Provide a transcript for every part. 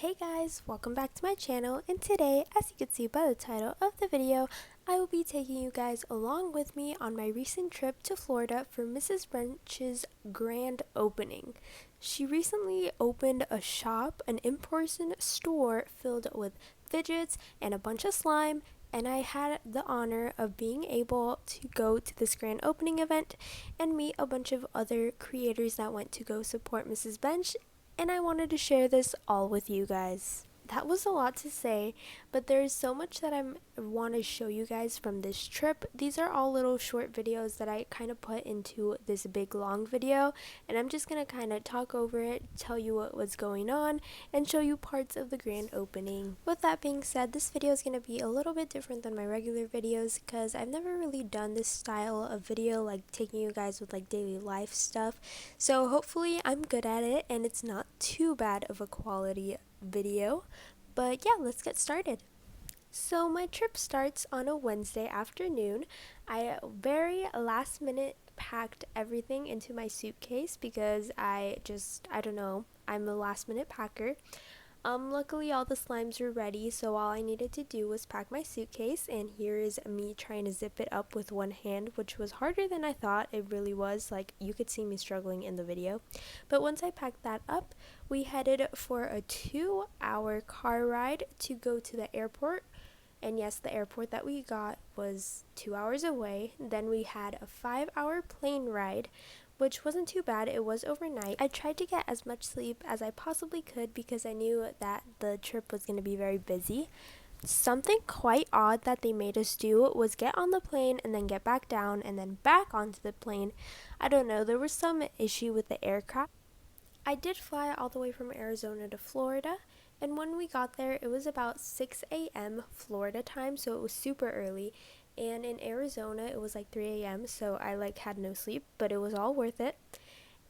Hey guys, welcome back to my channel, and today, as you can see by the title of the video, I will be taking you guys along with me on my recent trip to Florida for Mrs. Bench's grand opening. She recently opened a shop, an in-person store filled with fidgets and a bunch of slime, and I had the honor of being able to go to this grand opening event and meet a bunch of other creators that went to go support Mrs. Bench, and I wanted to share this all with you guys. That was a lot to say, but there is so much that I want to show you guys from this trip. These are all little short videos that I kind of put into this big long video, and I'm just going to kind of talk over it, tell you what was going on, and show you parts of the grand opening. With that being said, this video is going to be a little bit different than my regular videos because I've never really done this style of video, like taking you guys with like daily life stuff. So hopefully I'm good at it and it's not too bad of a quality video. But yeah, let's get started. So my trip starts on a Wednesday afternoon. I very last minute packed everything into my suitcase because I don't know, I'm a last minute packer. Luckily all the slimes were ready, so all I needed to do was pack my suitcase, and here is me trying to zip it up with one hand, which was harder than I thought it really was. Like, you could see me struggling in the video. But once I packed that up, we headed for a 2-hour car ride to go to the airport. And yes, the airport that we got was 2 hours away. Then we had a 5-hour plane ride, which wasn't too bad. It was overnight. I tried to get as much sleep as I possibly could because I knew that the trip was going to be very busy. Something quite odd that they made us do was get on the plane and then get back down and then back onto the plane. I don't know, there was some issue with the aircraft. I did fly all the way from Arizona to Florida, and when we got there, it was about 6 a.m. Florida time, so it was super early. And in Arizona, it was like 3 a.m., so I had no sleep, but it was all worth it.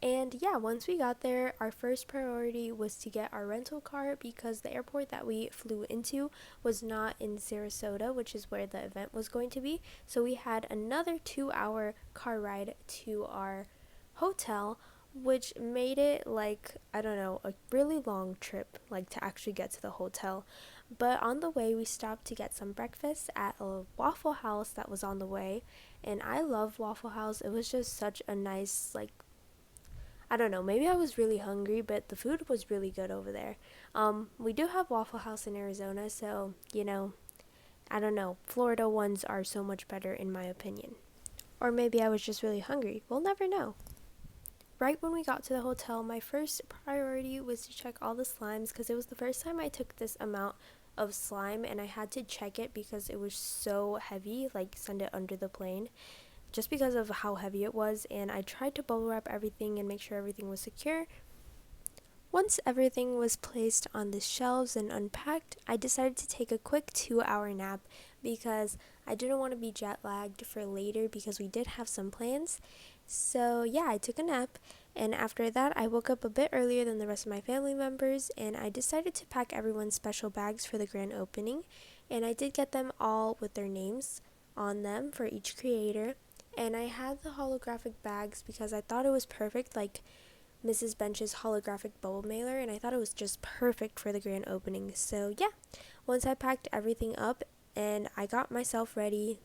And yeah, once we got there, our first priority was to get our rental car because the airport that we flew into was not in Sarasota, which is where the event was going to be. So we had another 2-hour car ride to our hotel, which made it I don't know, a really long trip, to actually get to the hotel. But on the way, we stopped to get some breakfast at a Waffle House that was on the way. And I love Waffle House. It was just such a nice, I don't know, maybe I was really hungry, but the food was really good over there. We do have Waffle House in Arizona, so, I don't know, Florida ones are so much better in my opinion. Or maybe I was just really hungry. We'll never know. Right when we got to the hotel, my first priority was to check all the slimes because it was the first time I took this amount of slime, and I had to check it because it was so heavy, send it under the plane, just because of how heavy it was. And I tried to bubble wrap everything and make sure everything was secure. Once everything was placed on the shelves and unpacked, I decided to take a quick 2-hour nap because I didn't want to be jet lagged for later because we did have some plans. So yeah, I took a nap, and after that I woke up a bit earlier than the rest of my family members, and I decided to pack everyone's special bags for the grand opening, and I did get them all with their names on them for each creator. And I had the holographic bags because I thought it was perfect, like Mrs. Bench's holographic bubble mailer, and I thought it was just perfect for the grand opening. So yeah, once I packed everything up and I got myself ready,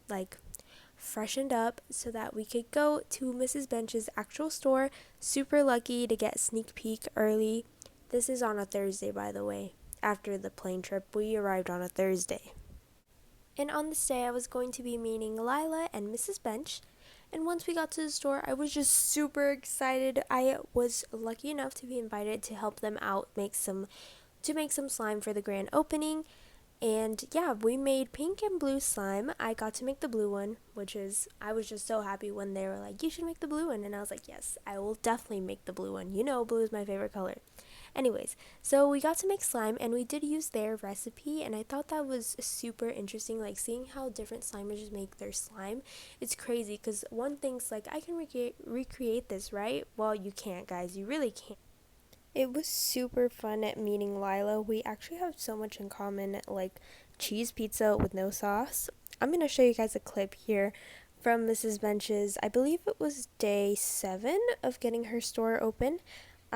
freshened up so that we could go to Mrs. Bench's actual store. Super lucky to get a sneak peek early. This is on a Thursday, by the way. After the plane trip, we arrived on a Thursday. And on this day, I was going to be meeting Lila and Mrs. Bench. And once we got to the store, I was just super excited. I was lucky enough to be invited to help them out, make some slime for the grand opening. And yeah, we made pink and blue slime. I got to make the blue one, I was just so happy when they were like, you should make the blue one. And I was like, yes, I will definitely make the blue one. You know, blue is my favorite color. Anyways, so we got to make slime, and we did use their recipe, and I thought that was super interesting, seeing how different slimers make their slime. It's crazy, because one thinks, I can recreate this, right? Well, you can't, guys. You really can't. It was super fun at meeting Lila. We actually have so much in common, like cheese pizza with no sauce. I'm going to show you guys a clip here from Mrs. Bench's, I believe it was day 7 of getting her store open.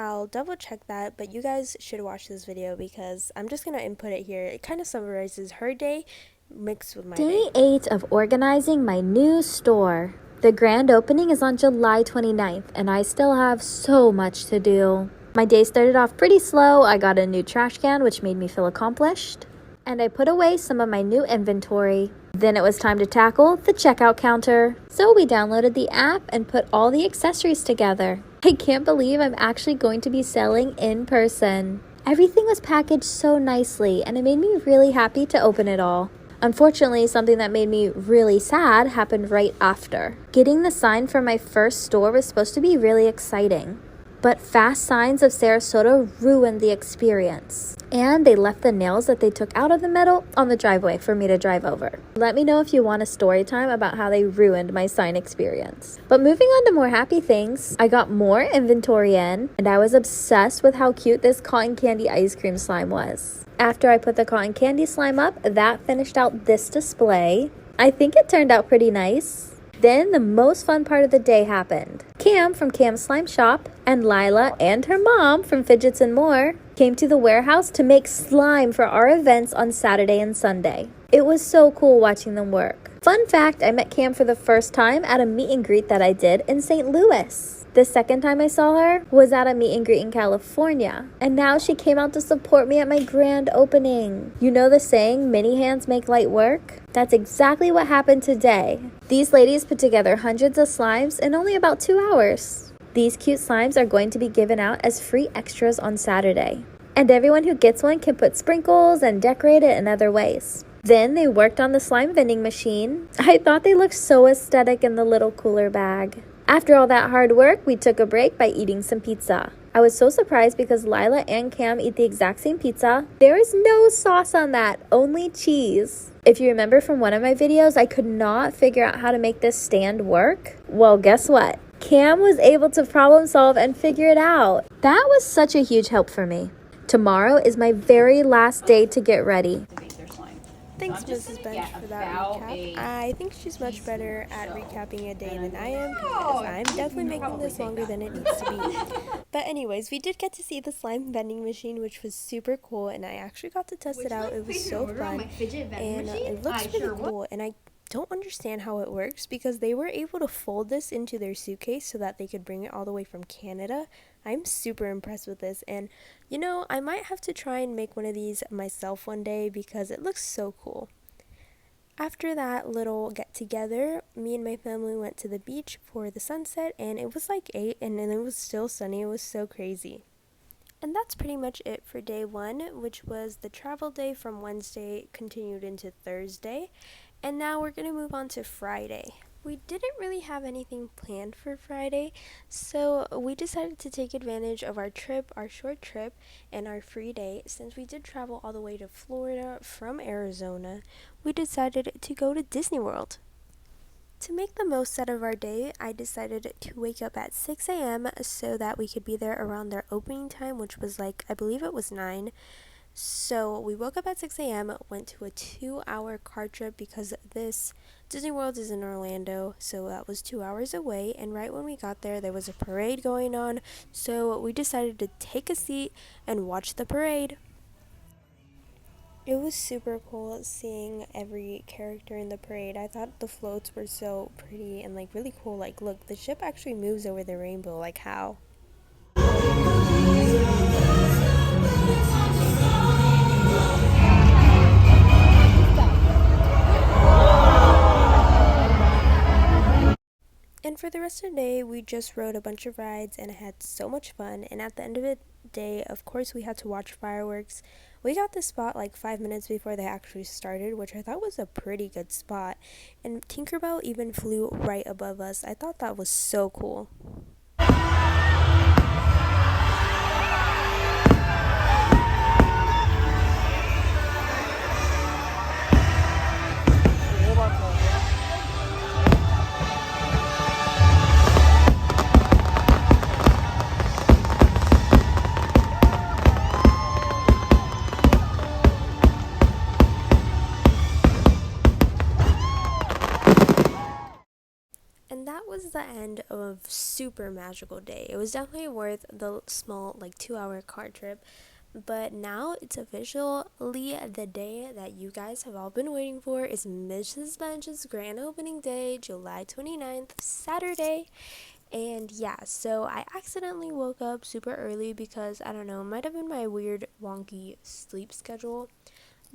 I'll double check that, but you guys should watch this video because I'm just going to input it here. It kind of summarizes her day mixed with my day. Day 8 of organizing my new store. The grand opening is on July 29th, and I still have so much to do. My day started off pretty slow. I got a new trash can, which made me feel accomplished, and I put away some of my new inventory. Then it was time to tackle the checkout counter. So we downloaded the app and put all the accessories together. I can't believe I'm actually going to be selling in person. Everything was packaged so nicely, and it made me really happy to open it all. Unfortunately, something that made me really sad happened right after. Getting the sign for my first store was supposed to be really exciting, but Fast Signs of Sarasota ruined the experience, and they left the nails that they took out of the metal on the driveway for me to drive over. Let me know if you want a story time about how they ruined my sign experience. But moving on to more happy things, I got more inventory in, and I was obsessed with how cute this cotton candy ice cream slime was. After I put the cotton candy slime up, that finished out this display. I think it turned out pretty nice. Then the most fun part of the day happened. Cam from Cam's Slime Shop and Lila and her mom from Fidgets and More came to the warehouse to make slime for our events on Saturday and Sunday. It was so cool watching them work. Fun fact, I met Cam for the first time at a meet and greet that I did in St. Louis. The second time I saw her was at a meet and greet in California, and now she came out to support me at my grand opening. You know the saying, many hands make light work? That's exactly what happened today. These ladies put together hundreds of slimes in only about 2 hours. These cute slimes are going to be given out as free extras on Saturday, and everyone who gets one can put sprinkles and decorate it in other ways. Then they worked on the slime vending machine. I thought they looked so aesthetic in the little cooler bag. After all that hard work, we took a break by eating some pizza. I was so surprised because Lila and Cam eat the exact same pizza. There is no sauce on that, only cheese. If you remember from one of my videos, I could not figure out how to make this stand work. Well, guess what? Cam was able to problem solve and figure it out. That was such a huge help for me. Tomorrow is my very last day to get ready. Thanks, Mrs. Bench, for that recap. I think she's much better at recapping a day than I am because I'm definitely making this longer than it needs to be. But anyways, we did get to see the slime vending machine, which was super cool, and I actually got to test it out. It was so fun, and it looks really cool, and I don't understand how it works because they were able to fold this into their suitcase so that they could bring it all the way from Canada. I'm super impressed with this, and you know, I might have to try and make one of these myself one day because it looks so cool. After that little get together, me and my family went to the beach for the sunset, and it was like 8 and then it was still sunny. It was so crazy. And that's pretty much it for day 1, which was the travel day from Wednesday continued into Thursday. And now we're going to move on to Friday. We didn't really have anything planned for Friday, so we decided to take advantage of our trip, our short trip, and our free day. Since we did travel all the way to Florida from Arizona, we decided to go to Disney World. To make the most out of our day, I decided to wake up at 6 a.m. so that we could be there around their opening time, which was like, I believe it was 9. So we woke up at 6 a.m., went to a 2-hour car trip because this Disney World is in Orlando, so that was 2 hours away, and right when we got there, there was a parade going on, so we decided to take a seat and watch the parade. It was super cool seeing every character in the parade. I thought the floats were so pretty and like really cool. Like, look, the ship actually moves over the rainbow. Like, how? And for the rest of the day, we just rode a bunch of rides and had so much fun. And at the end of the day, of course, we had to watch fireworks. We got the spot like 5 minutes before they actually started, which I thought was a pretty good spot. And Tinkerbell even flew right above us. I thought that was so cool. And And that was the end of super magical day. It was definitely worth the small, like 2 hour car trip. But now it's officially the day that you guys have all been waiting for. Is Mrs. Bench's grand opening day, July 29th, Saturday. And yeah, so I accidentally woke up super early because I don't know, it might have been my weird, wonky sleep schedule.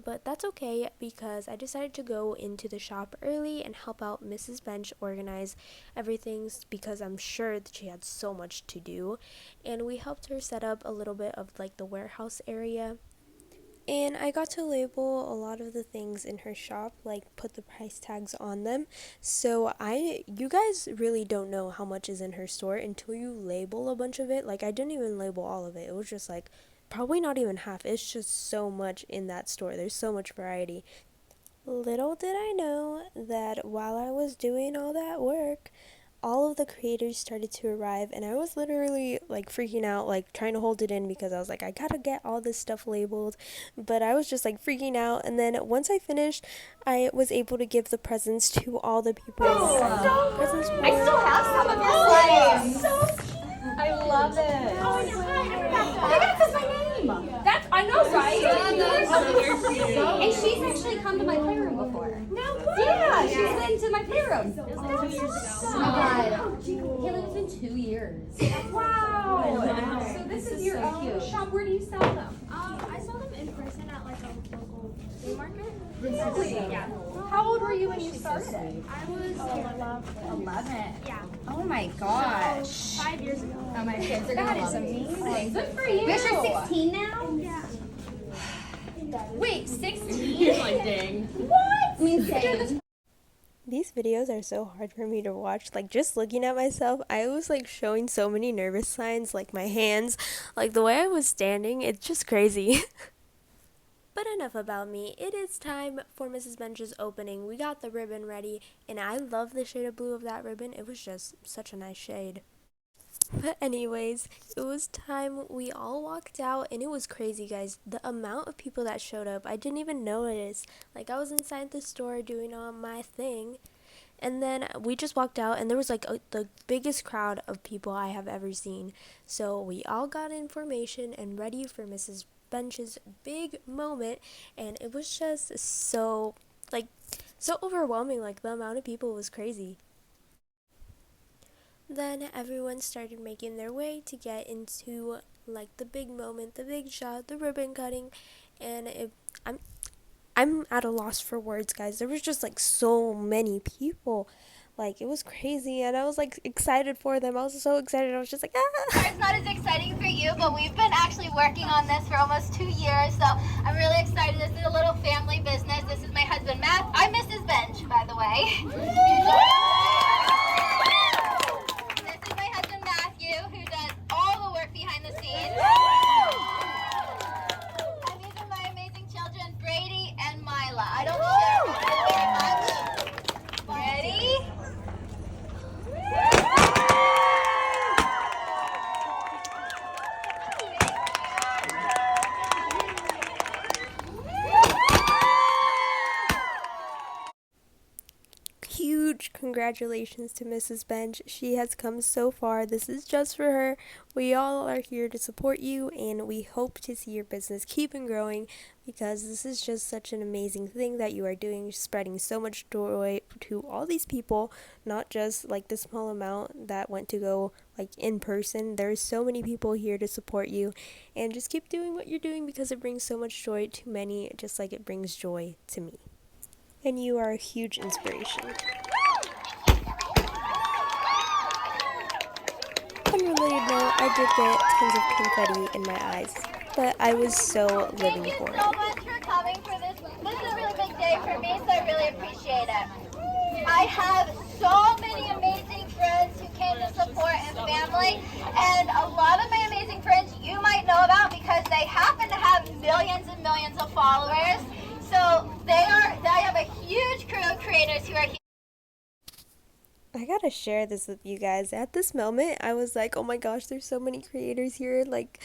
But that's okay because I decided to go into the shop early and help out Mrs. Bench organize everything because I'm sure that she had so much to do. And we helped her set up a little bit of like the warehouse area. And I got to label a lot of the things in her shop, like put the price tags on them. So you guys really don't know how much is in her store until you label a bunch of it. Like I didn't even label all of it. It was just like probably not even half. It's just so much in that store. There's so much variety. Little did I know that while I was doing all that work, all of the creators started to arrive, and I was literally like freaking out, like trying to hold it in because I was like, I gotta get all this stuff labeled. But I was just like freaking out, and then once I finished, I was able to give the presents to all the people. Presents for. I still have some of your slides. So cute. I love it. Oh, yeah. That's my name. That's, I know, right? And she's actually come to my playroom before. No way. Yeah, she's been to my playroom. That's 2 years ago. Oh my God. Haley, it's been 2 years. Wow. So this is your own shop. Where do you sell them? I saw them in person at like a local flea market. Really? Yeah. How old were you when you started it? I was 11. Yeah. Oh my gosh. So 5 years ago. Oh, my kids are that is amazing. Good for you. You're 16 now? Yeah. Wait, 16? You're like, dang. What? I mean, same. These videos are so hard for me to watch. Like just looking at myself, I was like showing so many nervous signs, like my hands, like the way I was standing. It's just crazy. But enough about me. It is time for Mrs. Bench's opening. We got the ribbon ready, and I love the shade of blue of that ribbon. It was just such a nice shade. But anyways, it was time. We all walked out, and it was crazy, guys. The amount of people that showed up, I didn't even notice. Like I was inside the store doing all my thing, and then we just walked out, and there was like the biggest crowd of people I have ever seen. So we all got information and ready for Mrs. Bench's big moment, and it was just so overwhelming. Like the amount of people was crazy. Then everyone started making their way to get into like the big moment, the big shot, the ribbon cutting, and I'm at a loss for words, guys. There was just like so many people. Like it was crazy, and I was like excited for them. I was so excited. I was just like, ah. It's not as exciting for you, but we've been actually working on this for almost 2 years, so I'm really excited. This is a little family business. This is my husband, Matt. I'm Mrs. Bench, by the way. This is my husband, Matthew, who does all the work behind the scenes. And these are my amazing children, Brady and Mila. I don't share very much. Ready? Huge congratulations to Mrs. Bench. She has come so far. This is just for her. We all are here to support you, and we hope to see your business keep on growing because this is just such an amazing thing that you are doing, spreading so much joy to all these people, not just like the small amount that went to go like in person. There's so many people here to support you, and just keep doing what you're doing because it brings so much joy to many, just like it brings joy to me. And you are a huge inspiration. Unrelated note, I did get tons of confetti in my eyes, but I was so living for it. Thank you so much for coming for this. This is a really big day for me, so I really appreciate it. I have so many amazing friends who came to support and family, and a lot of my amazing friends you might know about because they happen to have millions and millions of followers. So they have a huge crew of creators who are here. I gotta share this with you guys. At this moment, I was like, oh my gosh, there's so many creators here. Like,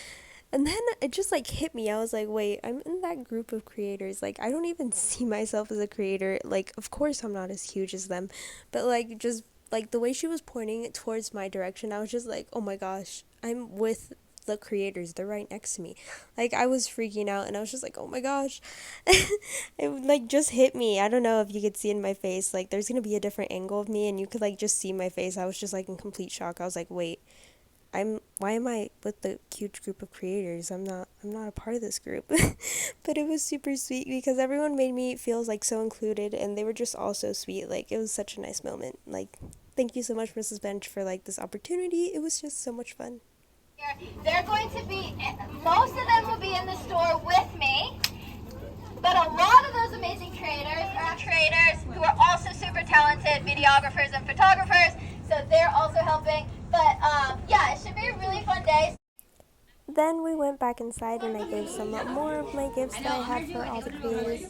and then it just like hit me. I was like, wait, I'm in that group of creators. Like, I don't even see myself as a creator. Like, of course I'm not as huge as them, but like just like the way she was pointing towards my direction, I was just like, oh my gosh, I'm with the creators, they're right next to me. Like I was freaking out and I was just like, oh my gosh. It like just hit me. I don't know if you could see in my face, like there's gonna be a different angle of me and you could like just see my face. I was just like in complete shock. I was like, wait, why am I with the huge group of creators? I'm not a part of this group. But it was super sweet because everyone made me feel like so included and they were just all so sweet. Like it was such a nice moment. Like thank you so much, Mrs. Bench, for like this opportunity. It was just so much fun. They're going to be, most of them will be in the store with me, but a lot of those amazing creators are creators who are also super talented videographers and photographers, so they're also helping. But yeah, it should be a really fun day. Then we went back inside and I gave some more of my gifts that I had for all the creators.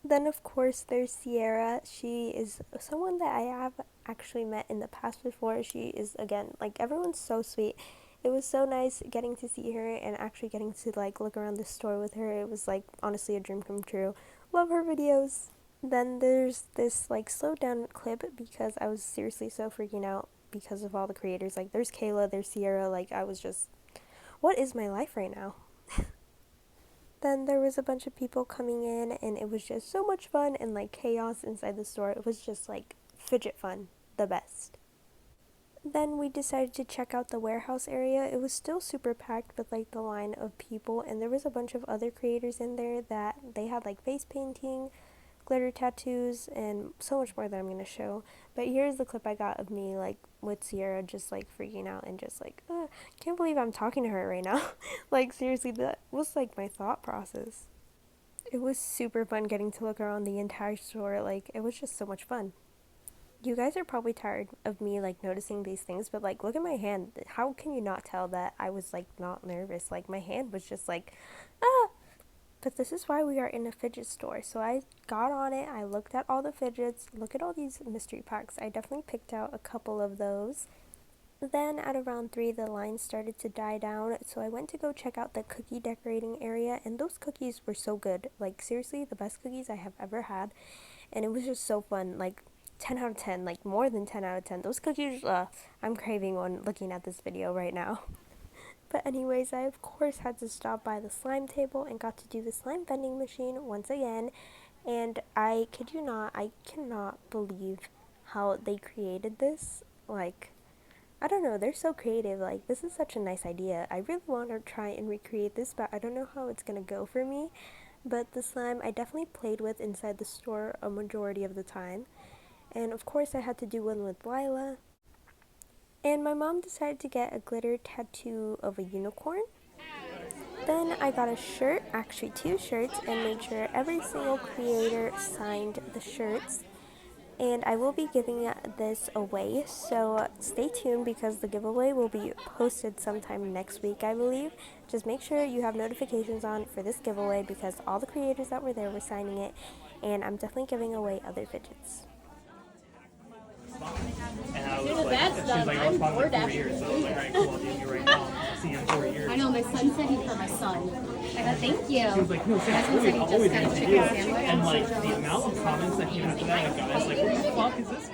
Then of course there's Sierra. She is someone that I have actually met in the past before. She is, again, like everyone's so sweet. It was so nice getting to see her and actually getting to like look around the store with her. It was like honestly a dream come true. Love her videos. Then there's this like slowed down clip because I was seriously so freaking out because of all the creators. Like there's Kayla, there's Sierra. Like I was just, what is my life right now? Then there was a bunch of people coming in and it was just so much fun and like chaos inside the store. It was just like fidget fun, the best. Then we decided to check out the warehouse area. It was still super packed with like the line of people and there was a bunch of other creators in there that they had like face painting, glitter tattoos, and so much more that I'm going to show. But here's the clip I got of me like with Sierra just like freaking out and just like, can't believe I'm talking to her right now. Like seriously, that was like my thought process. It was super fun getting to look around the entire store. Like it was just so much fun. You guys are probably tired of me like noticing these things, but like look at my hand. How can you not tell that I was like not nervous? Like my hand was just like, ah. But this is why we are in a fidget store. So I got on it, I looked at all the fidgets, look at all these mystery packs. I definitely picked out a couple of those. Then at around 3, the line started to die down, so I went to go check out the cookie decorating area, and those cookies were so good. Like seriously, the best cookies I have ever had, and it was just so fun. Like 10 out of 10, like more than 10 out of 10. Those cookies, I'm craving one looking at this video right now. But anyways, I of course had to stop by the slime table and got to do the slime vending machine once again. And I kid you not, I cannot believe how they created this. Like, I don't know, they're so creative. Like, this is such a nice idea. I really want to try and recreate this, but I don't know how it's going to go for me. But the slime I definitely played with inside the store a majority of the time. And of course I had to do one with Lila. And my mom decided to get a glitter tattoo of a unicorn. Then I got a shirt, actually 2 shirts, and made sure every single creator signed the shirts. And I will be giving this away, so stay tuned because the giveaway will be posted sometime next week, I believe. Just make sure you have notifications on for this giveaway because all the creators that were there were signing it, and I'm definitely giving away other fidgets. And I was like, she was like, I was probably 4 years, so I was like, all right, cool, I'll give you right now. I'll see you in 4 years. I know, my son said he's for my son. I go, thank you. She was like, no, Sam, My son said he always just got a wanted to chicken do it. sandwich. And like, the amount of comments that came after that, like, guys, like, what the fuck is this?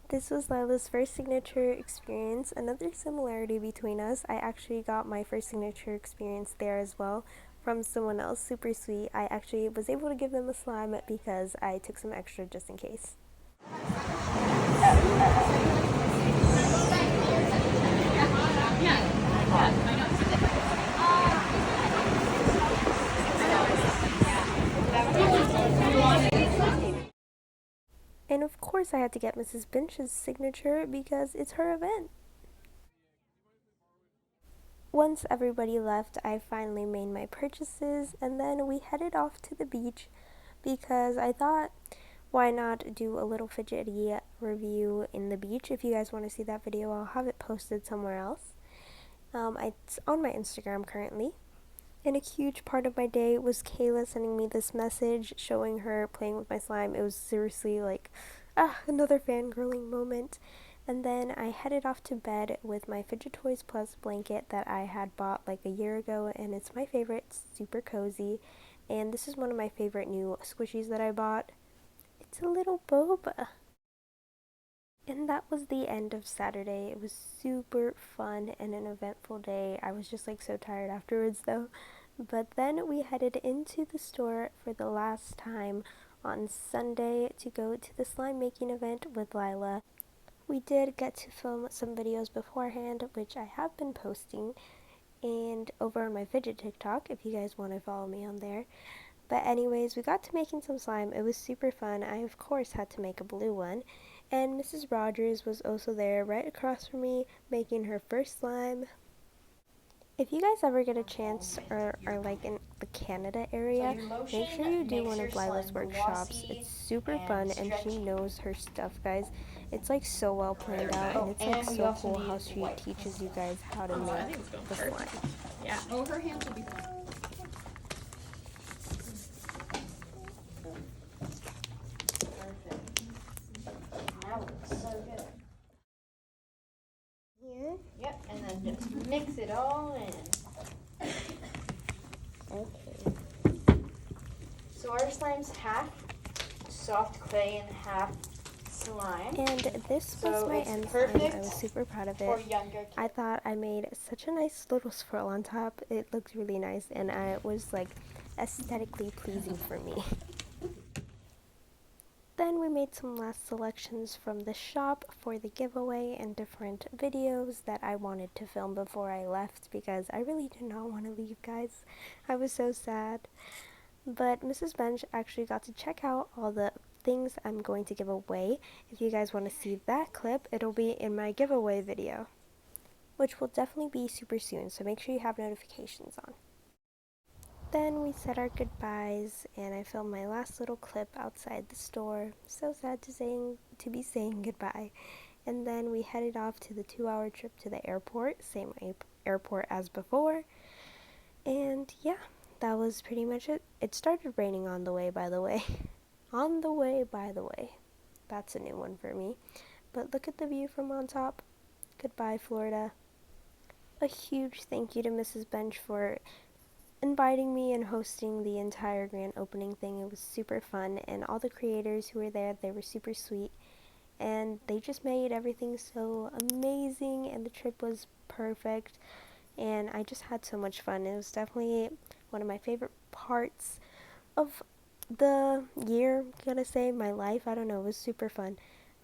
This was Lila's first signature experience. Another similarity between us, I actually got my first signature experience there as well from someone else, super sweet. I actually was able to give them a slime because I took some extra just in case. And of course I had to get Mrs. Bench's signature because it's her event. Once everybody left, I finally made my purchases and then we headed off to the beach because I thought, why not do a little fidgety review in the beach? If you guys want to see that video, I'll have it posted somewhere else. It's on my Instagram currently. And a huge part of my day was Kayla sending me this message showing her playing with my slime. It was seriously like, another fangirling moment. And then I headed off to bed with my Fidget Toys Plus blanket that I had bought like a year ago, and it's my favorite. It's super cozy, and this is one of my favorite new squishies that I bought. It's a little boba. And that was the end of Saturday. It was super fun and an eventful day. I was just like so tired afterwards though. But then we headed into the store for the last time on Sunday to go to the slime making event with Lila. We did get to film some videos beforehand, which I have been posting, and over on my fidget TikTok if you guys want to follow me on there. But anyways, we got to making some slime. It was super fun. I of course had to make a blue one. And Mrs. Rogers was also there right across from me making her first slime. If you guys ever get a chance or are like in the Canada area, make sure you do one of Lila's workshops. It's super fun and she knows her stuff, guys. It's like so well planned out, and it's like so cool how she teaches you guys how to make the slime. Yeah. Oh, her hands will be fine. That looks so good. Here. Yep, and then just mix it all in. Okay. So our slime's half soft clay and half slime. And this was So my it's end slime. I perfect was super proud of for it. younger kids. I thought I made such a nice little swirl on top. It looked really nice, and it was like aesthetically pleasing for me. Then we made some last selections from the shop for the giveaway and different videos that I wanted to film before I left because I really did not want to leave, guys. I was so sad. But Mrs. Bench actually got to check out all the things I'm going to give away. If you guys want to see that clip, it'll be in my giveaway video, which will definitely be super soon, so make sure you have notifications on. Then we said our goodbyes, and I filmed my last little clip outside the store. So sad to be saying goodbye. And then we headed off to the 2-hour trip to the airport, same airport as before. And yeah, that was pretty much it. It started raining on the way, by the way. On the way, by the way. That's a new one for me. But look at the view from on top. Goodbye, Florida. A huge thank you to Mrs. Bench for inviting me and hosting the entire grand opening thing. It was super fun, and all the creators who were there, they were super sweet, and they just made everything so amazing, and the trip was perfect, and I just had so much fun. It was definitely one of my favorite parts of the year, gonna say, my life. I don't know, it was super fun.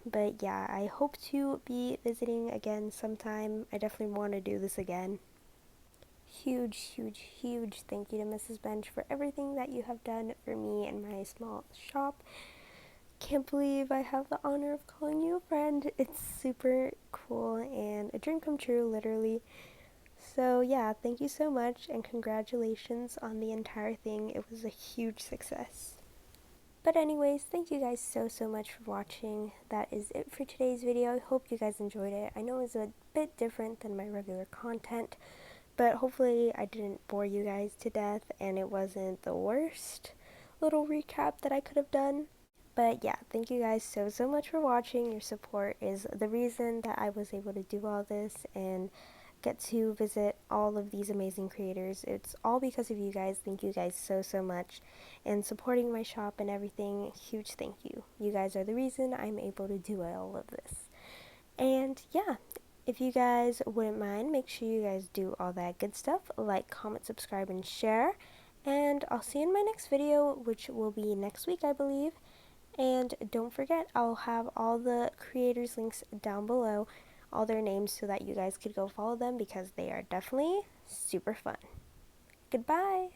But yeah, I hope to be visiting again sometime. I definitely want to do this again. Huge thank you to Mrs. Bench for everything that you have done for me and my small shop. Can't believe I have the honor of calling you a friend. It's super cool and a dream come true, literally. So yeah, thank you so much and congratulations on the entire thing. It was a huge success. But anyways, thank you guys so much for watching. That is it for today's video. I hope you guys enjoyed it. I know it was a bit different than my regular content, but hopefully I didn't bore you guys to death and it wasn't the worst little recap that I could have done. But yeah, thank you guys so much for watching. Your support is the reason that I was able to do all this and get to visit all of these amazing creators. It's all because of you guys. Thank you guys so much. And supporting my shop and everything, huge thank you. You guys are the reason I'm able to do all of this. And yeah, if you guys wouldn't mind, make sure you guys do all that good stuff. Like, comment, subscribe, and share. And I'll see you in my next video, which will be next week, I believe. And don't forget, I'll have all the creators' links down below, all their names, so that you guys could go follow them because they are definitely super fun. Goodbye!